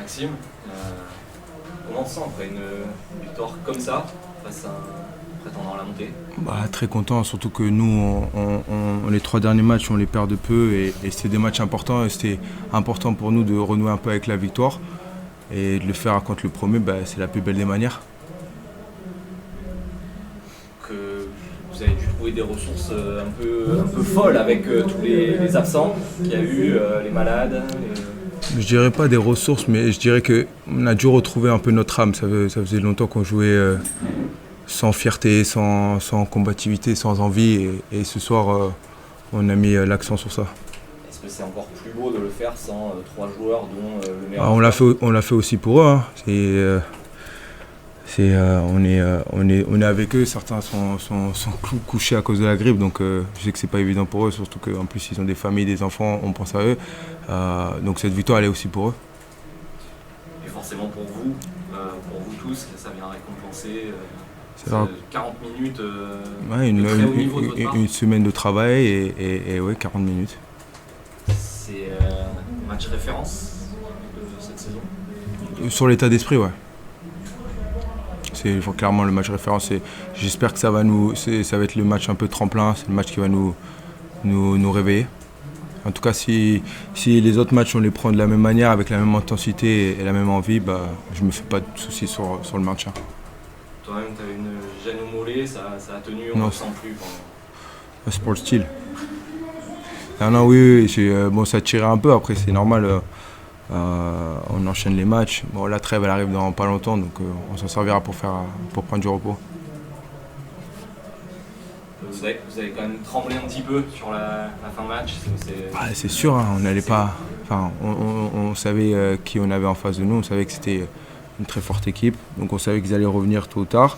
Maxime, comment on se sent après une victoire comme ça, face à un prétendant à la montée? Très content, surtout que nous, les 3 derniers matchs, on les perd de peu et c'était des matchs importants et c'était important pour nous de renouer un peu avec la victoire et de le faire contre le premier, c'est la plus belle des manières. Que vous avez dû trouver des ressources un peu folles avec tous les absents qu'il y a eu, les malades. Je dirais pas des ressources, mais je dirais qu'on a dû retrouver un peu notre âme. Ça faisait longtemps qu'on jouait sans fierté, sans combativité, sans envie. Et ce soir, on a mis l'accent sur ça. Est-ce que c'est encore plus beau de le faire sans 3 joueurs, dont le meilleur On l'a fait aussi pour eux. Hein. On est avec eux, certains sont couchés à cause de la grippe, donc je sais que c'est pas évident pour eux, surtout qu'en plus ils ont des familles, des enfants, on pense à eux. Donc cette victoire elle est aussi pour eux. Et forcément pour vous tous, ça vient récompenser 40 minutes de très haut niveau de votre part. Une semaine de travail et 40 minutes. C'est un match référence de cette saison? Sur l'état d'esprit, ouais. C'est clairement le match référence. J'espère que ça va être le match un peu tremplin, c'est le match qui va nous réveiller. En tout cas, si les autres matchs on les prend de la même manière, avec la même intensité et la même envie, je ne me fais pas de soucis sur le maintien. Toi-même, tu avais une gêne au mollet, ça a tenu, on ne sent plus pendant... C'est pour le style. Non, oui, ça tirait un peu, après c'est normal. On enchaîne les matchs. Bon, la trêve elle arrive dans pas longtemps, donc on s'en servira pour prendre du repos. Vous avez quand même tremblé un petit peu sur la fin de match. C'est sûr, hein, on n'allait pas. Enfin, on savait qui on avait en face de nous. On savait que c'était une très forte équipe, donc on savait qu'ils allaient revenir tôt ou tard.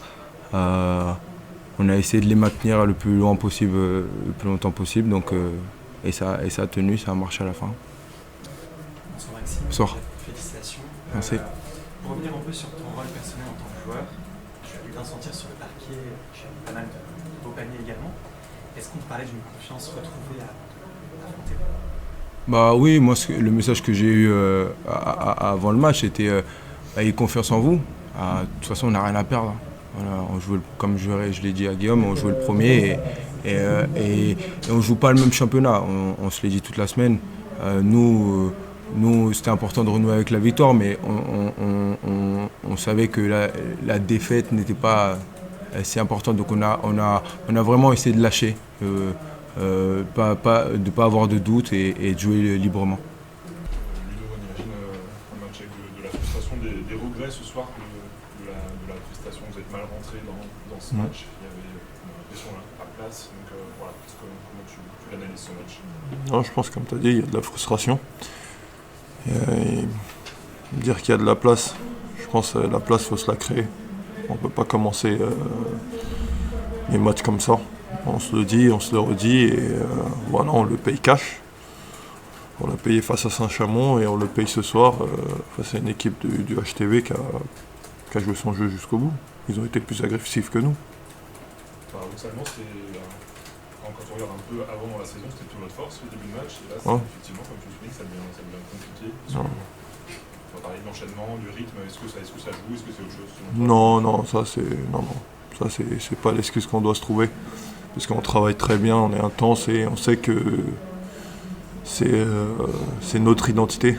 On a essayé de les maintenir le plus loin possible, le plus longtemps possible. Donc, et ça a tenu, ça a marché à la fin. Bonsoir Maxime. Bonsoir. Félicitations. Merci. Pour revenir un peu sur ton rôle personnel en tant que joueur, tu as dû bien sentir sur le parquet, tu as eu pas mal de beaux paniers également. Est-ce qu'on te parlait d'une confiance retrouvée à affronter? Oui, moi le message que j'ai eu avant le match c'était ayez confiance en vous. De toute façon on n'a rien à perdre. Voilà, on joue, comme je l'ai dit à Guillaume, on joue le premier et on ne joue pas le même championnat. On se l'est dit toute la semaine. Nous, c'était important de renouer avec la victoire, mais on savait que la défaite n'était pas si importante. Donc on a vraiment essayé de lâcher, de ne pas avoir de doute et de jouer librement. Ludo, on imagine un match avec de la frustration, des regrets ce soir de la prestation. Vous êtes mal rentré dans ce match. Il y avait l'impression à place. Donc voilà, comment tu analyses ce match? Non, je pense, comme tu as dit, il y a de la frustration. Et dire qu'il y a de la place, je pense que la place, il faut se la créer. On ne peut pas commencer les matchs comme ça. On se le dit, on se le redit, et voilà, on le paye cash. On l'a payé face à Saint-Chamond et on le paye ce soir face à une équipe du HTV qui a joué son jeu jusqu'au bout. Ils ont été plus agressifs que nous. Paradoxalement, quand on regarde un peu avant la saison, c'était tout notre force le début de match. Et là, effectivement, comme tu le dis, ça devient compliqué. On va parler de l'enchaînement, du rythme. Est-ce que ça joue? Est-ce que c'est autre chose? Non, ça c'est pas l'excuse qu'on doit se trouver. Parce qu'on travaille très bien, on est intense et on sait que c'est notre identité.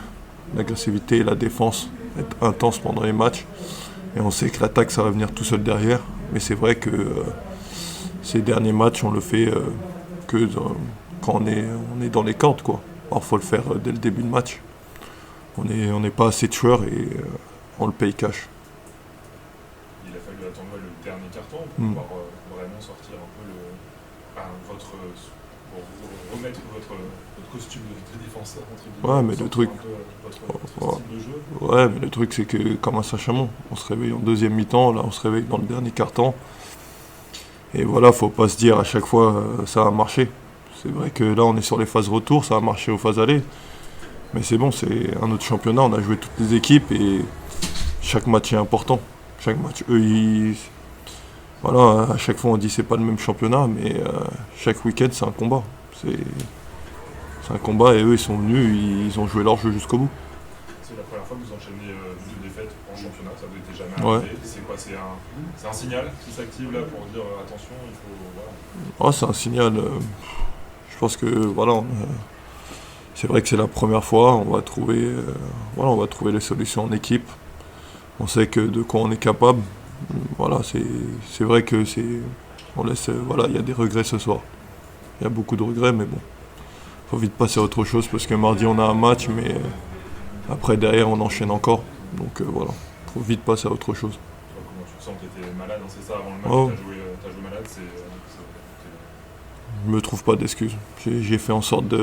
L'agressivité et la défense, être intense pendant les matchs. Et on sait que l'attaque, ça va venir tout seul derrière. Mais c'est vrai que ces derniers matchs, on le fait quand on est dans les cordes, quoi. Alors il faut le faire dès le début de match. On n'est pas assez tueurs et on le paye cash. Il a fallu attendre le dernier carton pour pouvoir vraiment sortir un peu pour vous remettre votre costume de défenseur entre guillemets. Ouais, mais le truc, votre style de jeu. Ouais, mais le truc c'est que comme à Saint-Chamond, on se réveille en deuxième mi-temps, là on se réveille dans le dernier quart-temps. Et voilà, faut pas se dire à chaque fois ça a marché. C'est vrai que là on est sur les phases retour, ça a marché aux phases aller. Mais c'est bon, c'est un autre championnat, on a joué toutes les équipes et chaque match est important. Chaque match, voilà, à chaque fois on dit c'est pas le même championnat, mais chaque week-end c'est un combat. C'est un combat et eux ils sont venus, ils ont joué leur jeu jusqu'au bout. C'est la première première fois que vous enchaînez 2 défaites en championnat, ça vous était jamais Ouais. arrivé. C'est quoi? C'est un signal qui s'active là pour dire attention, il faut. Voilà. Oh, c'est un signal. Je pense que voilà, c'est vrai que c'est la première fois. On va trouver les solutions en équipe. On sait que de quoi on est capable. Voilà, c'est vrai que on laisse. Voilà, il y a des regrets ce soir. Il y a beaucoup de regrets, mais bon, faut vite passer à autre chose parce que mardi on a un match, mais après derrière on enchaîne encore. Donc voilà, faut vite passer à autre chose. Comment tu te sens? Tu étais malade, hein, c'est ça, avant le match, Oh. t'as joué malade, Je me trouve pas d'excuses. J'ai fait en sorte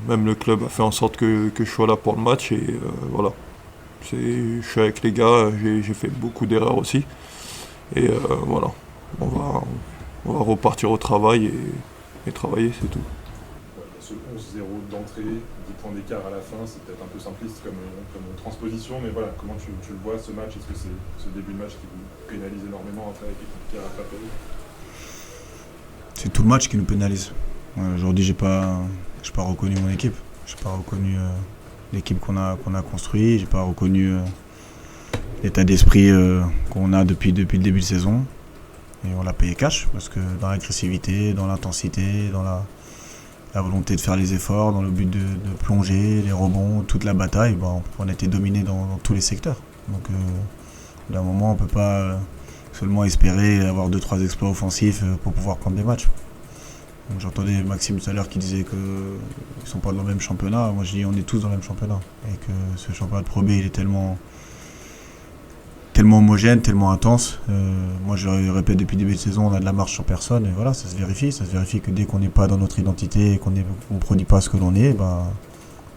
même le club a fait en sorte que je sois là pour le match et voilà. Je suis avec les gars, j'ai fait beaucoup d'erreurs aussi. Et voilà, on va repartir au travail et travailler, c'est tout. Ce 11-0 d'entrée, 10 points d'écart à la fin, c'est peut-être un peu simpliste comme transposition, mais voilà, comment tu le vois ce match? Est-ce que c'est ce début de match qui vous pénalise énormément après, qui est compliqué à rattraper? C'est tout le match qui nous pénalise. Aujourd'hui, j'ai pas reconnu mon équipe. J'ai pas reconnu l'équipe qu'on a construit. J'ai pas reconnu l'état d'esprit qu'on a depuis le début de saison. Et on l'a payé cash parce que dans l'agressivité, dans l'intensité, dans la volonté de faire les efforts, dans le but de plonger, les rebonds, toute la bataille, on a été dominé dans tous les secteurs. Donc d'un moment, on peut pas seulement espérer avoir 2-3 exploits offensifs pour pouvoir prendre des matchs. Donc, j'entendais Maxime tout à l'heure qui disait qu'ils ne sont pas dans le même championnat. Moi je dis on est tous dans le même championnat. Et que ce championnat de Pro B il est tellement homogène, tellement intense. Moi je le répète depuis le début de saison, on a de la marche sur personne. Et voilà, ça se vérifie. Ça se vérifie que dès qu'on n'est pas dans notre identité et qu'on ne produit pas ce que l'on est,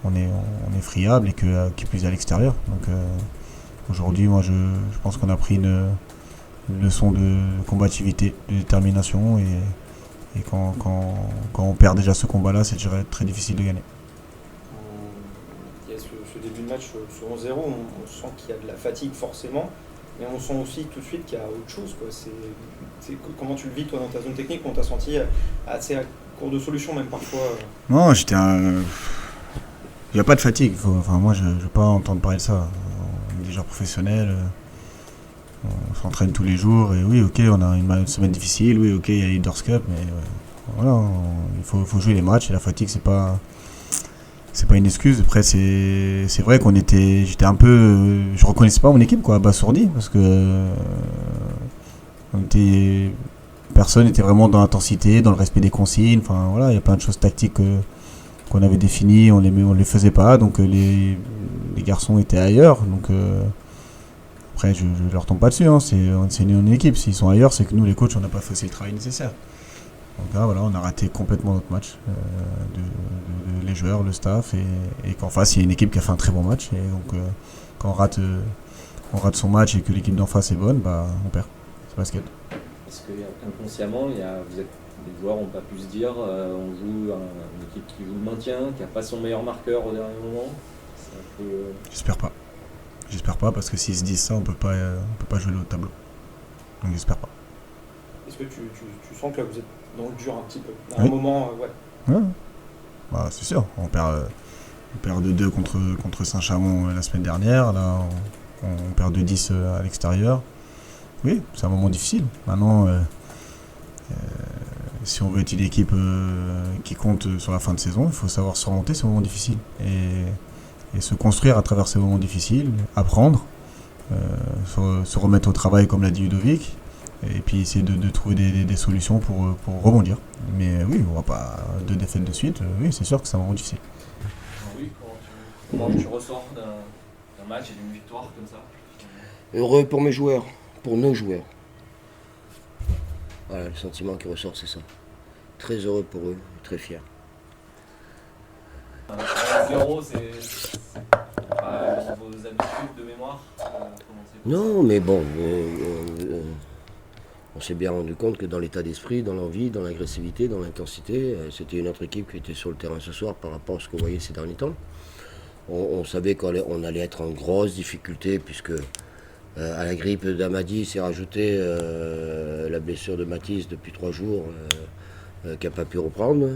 on est friable et qui plus à l'extérieur. Donc aujourd'hui, moi je pense qu'on a pris une leçon de combativité, de détermination et quand on perd déjà ce combat-là, c'est déjà très difficile de gagner. Il y a ce début de match, ce 11-0, on sent qu'il y a de la fatigue forcément, mais on sent aussi tout de suite qu'il y a autre chose, quoi. Comment tu le vis toi dans ta zone technique? On t'a senti assez à court de solution même parfois? Non, il n'y a pas de fatigue. Moi, je ne veux pas entendre parler de ça. On est des joueurs professionnels. On s'entraîne tous les jours et oui, ok, on a une semaine difficile, oui, ok, il y a les Leaders Cup, mais voilà, il faut jouer les matchs et la fatigue, c'est pas une excuse. Après, c'est vrai j'étais un peu, je reconnaissais pas mon équipe, quoi, abasourdi, parce que personne n'était vraiment dans l'intensité, dans le respect des consignes. Enfin voilà, il y a plein de choses tactiques qu'on avait définies, on les faisait pas, donc les garçons étaient ailleurs, donc. Après, je ne leur tombe pas dessus, hein. C'est une équipe. S'ils sont ailleurs, c'est que nous, les coachs, on n'a pas fait aussi le travail nécessaire. Donc là, voilà, on a raté complètement notre match, les joueurs, le staff, et qu'en face, il y a une équipe qui a fait un très bon match. Et donc, quand on rate son match et que l'équipe d'en face est bonne, on perd. C'est basket. Est-ce que inconsciemment, les joueurs n'ont pas pu se dire on joue une équipe qui joue le maintien, qui n'a pas son meilleur marqueur au dernier moment? J'espère pas. J'espère pas, parce que s'ils se disent ça, on peut pas jouer le haut tableau. Donc j'espère pas. Est-ce que tu sens que là vous êtes dans le dur un petit peu? À un moment, ouais. Ouais. C'est sûr. On perd 2-2 contre Saint-Chamond la semaine dernière. Là, on perd 2-10 à l'extérieur. Oui, c'est un moment difficile. Maintenant, si on veut être une équipe qui compte sur la fin de saison, il faut savoir surmonter ces moments difficiles. Et se construire à travers ces moments difficiles, apprendre, se remettre au travail comme l'a dit Ludovic, et puis essayer de trouver des solutions pour rebondir. Mais oui, on ne voit pas 2 défaites de suite, oui c'est sûr que c'est un moment difficile. Oui, comment tu ressors d'un match et d'une victoire comme ça? Heureux pour mes joueurs, pour nos joueurs. Voilà, le sentiment qui ressort, c'est ça. Très heureux pour eux, très fier. 0, c'est dans vos habitudes de mémoire? Non, mais bon, on s'est bien rendu compte que dans l'état d'esprit, dans l'envie, dans l'agressivité, dans l'intensité, c'était une autre équipe qui était sur le terrain ce soir par rapport à ce qu'on voyait ces derniers temps. On savait qu'on allait être en grosse difficulté puisque à la grippe d'Amadi s'est rajouté la blessure de Mathis depuis 3 jours. Qui n'a pas pu reprendre.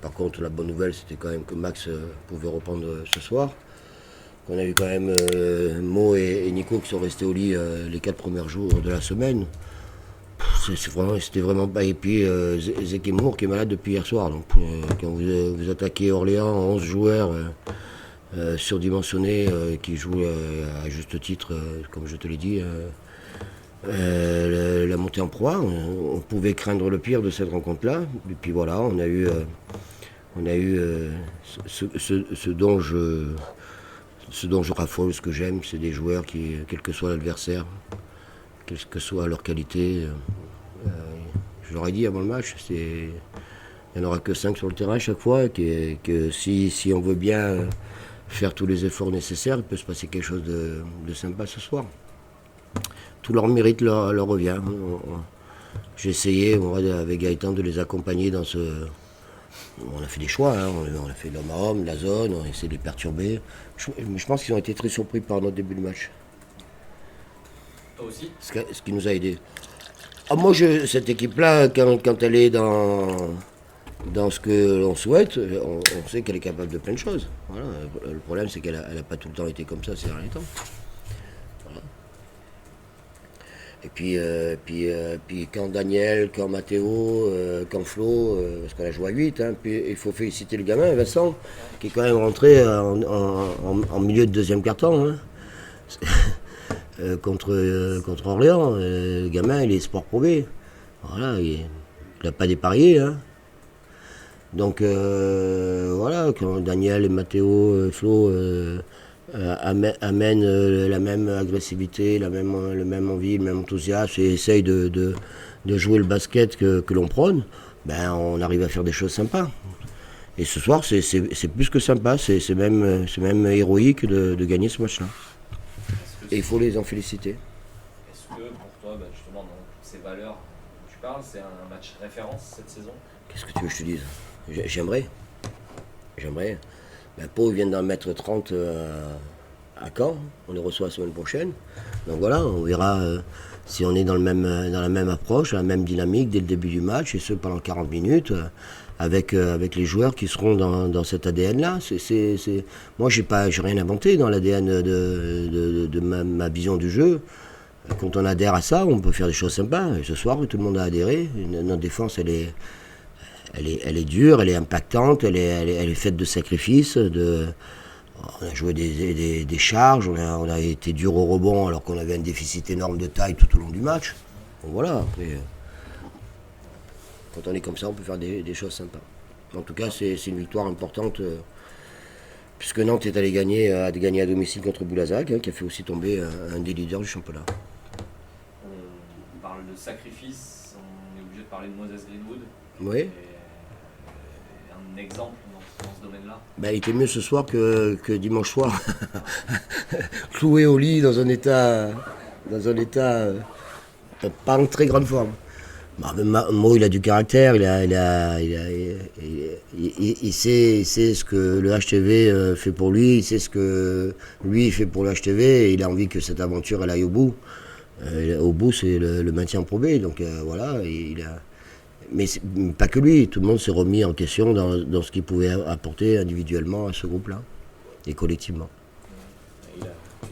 Par contre, la bonne nouvelle, c'était quand même que Max pouvait reprendre ce soir. qu'on a eu quand même Mo et Nico qui sont restés au lit les 4 premiers jours de la semaine. C'était vraiment pas. Et puis Zekimour qui est malade depuis hier soir. Donc quand vous attaquez Orléans, 11 joueurs surdimensionnés qui jouent à juste titre, comme je te l'ai dit, la montée en proie, on pouvait craindre le pire de cette rencontre-là. Et puis voilà, on a eu ce dont je raffole, ce que j'aime, c'est des joueurs qui, quel que soit l'adversaire, quelle que soit leur qualité, je leur ai dit avant le match, il n'y en aura que 5 sur le terrain à chaque fois, que si on veut bien faire tous les efforts nécessaires, il peut se passer quelque chose de sympa ce soir. Tout leur mérite leur revient. J'ai essayé avec Gaëtan de les accompagner dans ce... On a fait des choix, hein. On a fait l'homme à homme, la zone, on a essayé de les perturber. Je pense qu'ils ont été très surpris par notre début de match. Toi aussi? Ce qui nous a aidés. Moi, cette équipe-là, quand elle est dans ce que l'on souhaite, on sait qu'elle est capable de plein de choses. Voilà. Le problème, c'est qu'elle n'a pas tout le temps été comme ça ces derniers temps. Voilà. Et puis quand Daniel, quand Mathéo, quand Flo, parce qu'on a joué à 8, hein, puis il faut féliciter le gamin, Vincent, qui est quand même rentré en milieu de deuxième quart-temps. Hein. Contre Orléans, le gamin il est sport probé. Voilà, il n'a pas dépareillé. Hein. Donc voilà, quand Daniel et Mathéo, Flo amènent la même agressivité, le même envie, le même enthousiasme et essayent de jouer le basket que l'on prône, ben on arrive à faire des choses sympas. Et ce soir c'est plus que sympa, c'est même héroïque de gagner ce match-là. Et il faut les en féliciter. Est-ce que pour toi, justement, dans toutes ces valeurs dont tu parles, c'est un match référence cette saison? Qu'est-ce que tu veux que je te dise? J'aimerais. Pau vient d'en mettre 30 à Caen. On les reçoit la semaine prochaine. Donc voilà, on verra si on est dans la même approche, la même dynamique dès le début du match, et ce pendant 40 minutes, avec les joueurs qui seront dans cet ADN-là. Moi, j'ai rien inventé dans l'ADN de ma vision du jeu. Quand on adhère à ça, on peut faire des choses sympas. Et ce soir, tout le monde a adhéré. Notre défense, elle est dure, elle est impactante, elle est faite de sacrifices. On a joué des charges, on a été dur au rebond alors qu'on avait un déficit énorme de taille tout au long du match. Donc voilà, après, quand on est comme ça, on peut faire des choses sympas. En tout cas, c'est une victoire importante, puisque Nantes est allé gagner à domicile contre Boulazac, hein, qui a fait aussi tomber un des leaders du championnat. On parle de sacrifice, on est obligé de parler de Moses Greenwood. Oui. Un exemple dans ce domaine-là. Il était mieux ce soir que dimanche soir, cloué au lit dans un état pas en très grande forme. Mo, il a du caractère, il sait ce que le HTV fait pour lui, il sait ce que lui fait pour le HTV, et il a envie que cette aventure elle aille au bout. Au bout, c'est le maintien en Pro B, donc voilà, mais pas que lui, tout le monde s'est remis en question dans ce qu'il pouvait apporter individuellement à ce groupe-là, et collectivement.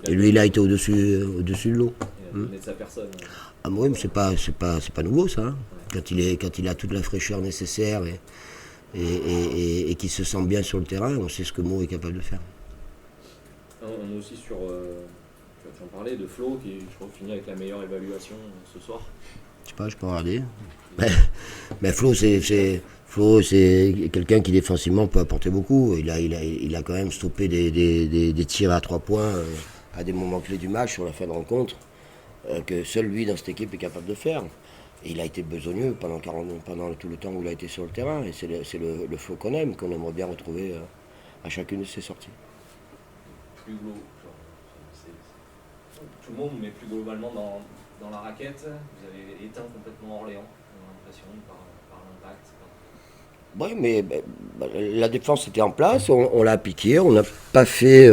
Et lui, il a été au-dessus de l'eau. Il a donné de sa personne. Ah oui, mais c'est pas nouveau ça. Hein. Quand il a toute la fraîcheur nécessaire et qu'il se sent bien sur le terrain, on sait ce que Mo est capable de faire. On est aussi sur, tu en parlais, de Flo qui, je crois, finit avec la meilleure évaluation ce soir. Je sais pas, je peux regarder. Mais Flo, c'est quelqu'un qui défensivement peut apporter beaucoup. Il a quand même stoppé des tirs à 3 points à des moments clés du match sur la fin de rencontre. Que seul lui dans cette équipe est capable de faire. Et il a été besogneux pendant tout le temps où il a été sur le terrain. Et c'est le Flo qu'on aime, qu'on aimerait bien retrouver à chacune de ses sorties. Plus tout le monde, mais plus globalement dans la raquette, vous avez éteint complètement Orléans, on a l'impression, par l'impact. Oui, mais la défense était en place, on l'a appliquée, on n'a pas fait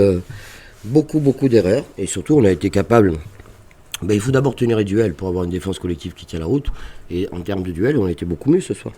beaucoup d'erreurs. Et surtout, on a été capable... il faut d'abord tenir les duels pour avoir une défense collective qui tient la route. Et en termes de duel, on a été beaucoup mieux ce soir.